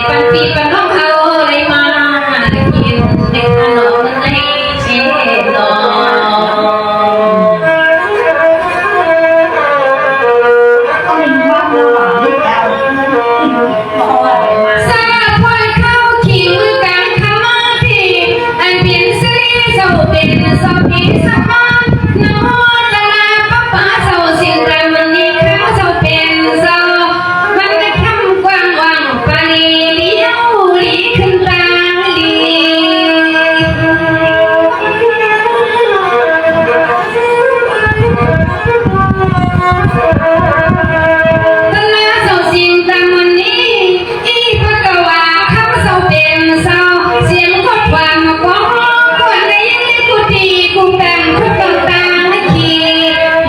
ปันปีปันน้องเขาเลยมากินในขนมในเชนอสาพอยเข้าขิวกันขมาที่อันเป็นสิริเจ้าเป็นสอบพิสมาน้องจะลาป้าป้าเจ้าสิ่งแต่มันนี้เขาเจ้าเป็นเจ้ามันได้คำกว้างว่างปานีเลี้ยวลีขึ้นตาลีตลาเจ้าสิ่งแต่มันนี้อีพระกวาเขาเจ้าเป็นเจ้าเสียงกดความกว้างคนในยิ่งกุฏิกุแปมทุกต่างๆขี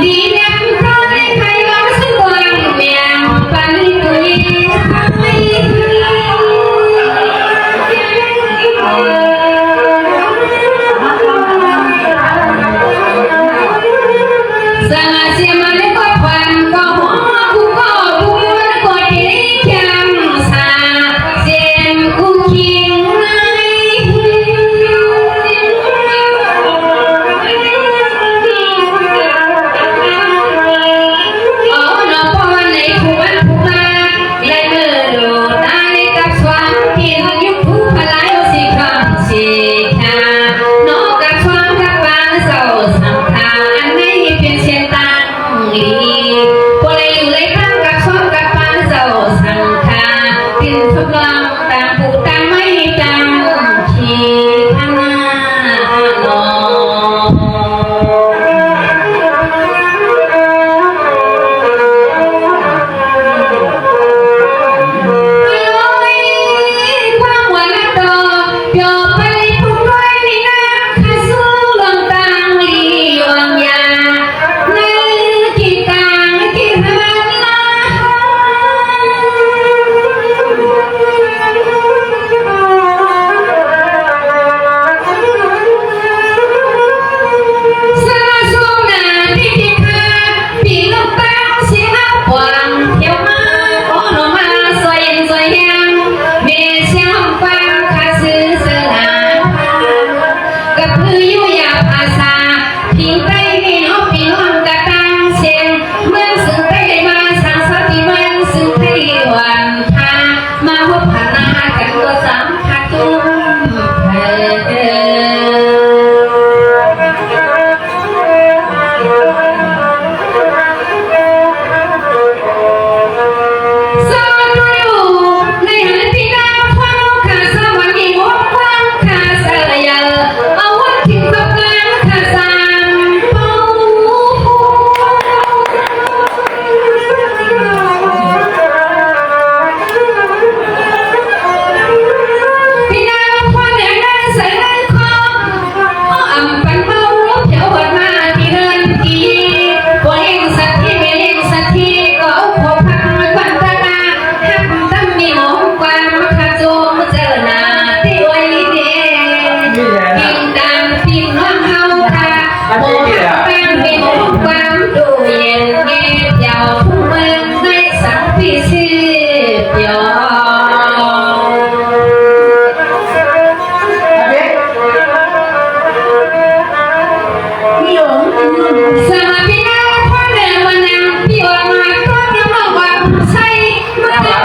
ดีนักเขาได้ใครว่าสุวรรณเมียงปันตุยไทยสมาเสียมาได้ก็ควันก็หัวกูก็กูมันก็ที่แคมสาเสียงกูคิงไงอ๋อน้องพ่อในผู้วันผู้มาและเมื่อดูตาในกับสวรรค์ที่ยุคผู้พลายสิคำสิทาน้องกับสวรรค์กับบ้านเศร้าสังขารในเป็นเสียงตังลีพอได้อยู่เลยข้างกับสวรรค์กับบ้านเศร้าสังขารกินทุกลำต่างผู้ต่างไม่ต่างที่ข้างหน้าน้อง ความหวานดอกเดี๋ยวไปทุกร้อยนี่นะข้าสู้ลงตางลีวังยาในที่ต่างที่หันหน้าสาสูงนาที่ที่ข้าพี่ลูกตาเสียหวังเที่ยวมาโอ้หนูมาสวยสวยยังเมียเสียงฟังข้าซื้อเสื้อหนากับพืออยู่ยาภาษาพิงใต้มีน้องพี่น้องกะตังเสียงเมืองซึ่งใต้มาสังสรรค์มันซึ่งใต้วันทามาพบพนากันก็สำคัญตุ้มเพสาธุอยู่ในหันที่ดาวฟ้าข้าสวรรค์มีหมดความข้าเสียเอาวันที่ตกงานข้าสามเป้าพี่ดาวฟ้าแดงได้ใส่ได้คออ่ำปันเมาเที่ยววันมาที่เดินทีบ่เลี้ยงสัตว์ที่ไม่เลี้ยงสัตว์ที่ก็เอาขอพักมาควันตาตาหักตั้มมีหมองความข้าโจมเจอหน้าที่ไว้เด้พิงดังพิงน้องเฮาค่ะโอ้แป้งมีหมองความดูเย็นเงียบยาวผู้เมืองได้สังพิสิทธิ์ยอสมาพินาพ่อแม่วันนั้นพี่ว่ามาต้นน้ำมันว่าใช่มาเจอ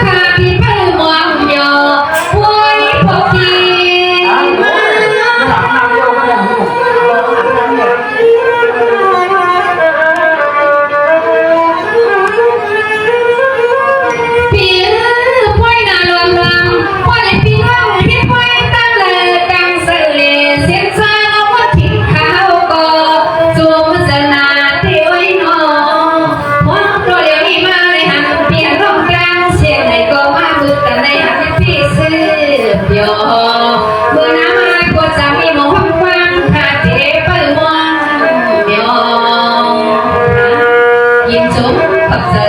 ข้าพี่เพิ่มมองยอโว้ยพอดีพี่พ่อยนารวมรำพ่อเลยพี่น้องที่พ่อยตั้งเลยตั้งเสลีเสียงซาเอาว่าทิ้งข้าวก็จูมเสนาที่ไว้น้องหัวตัวเดียวนี้มาในหันเปลี่ยนร่องกลางเสียงไหนก็มาบึกแต่ในหันพี่ซื้อเดียวเมื่อน้ำมาก็จะมีหมองกว้างขาเจ็บไปมองเดียวยินจุ๊บปักเจอ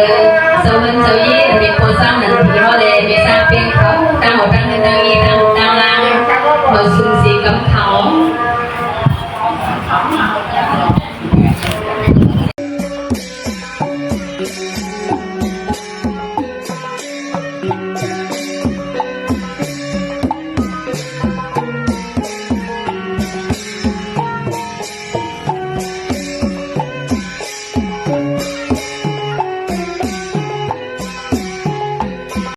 เจ้าเงินเจ้ายี่เป็นคนสร้างหนังที่รอเลยไม่ทราบเป็นเขาตั้งหัวตั้งเงินตั้ง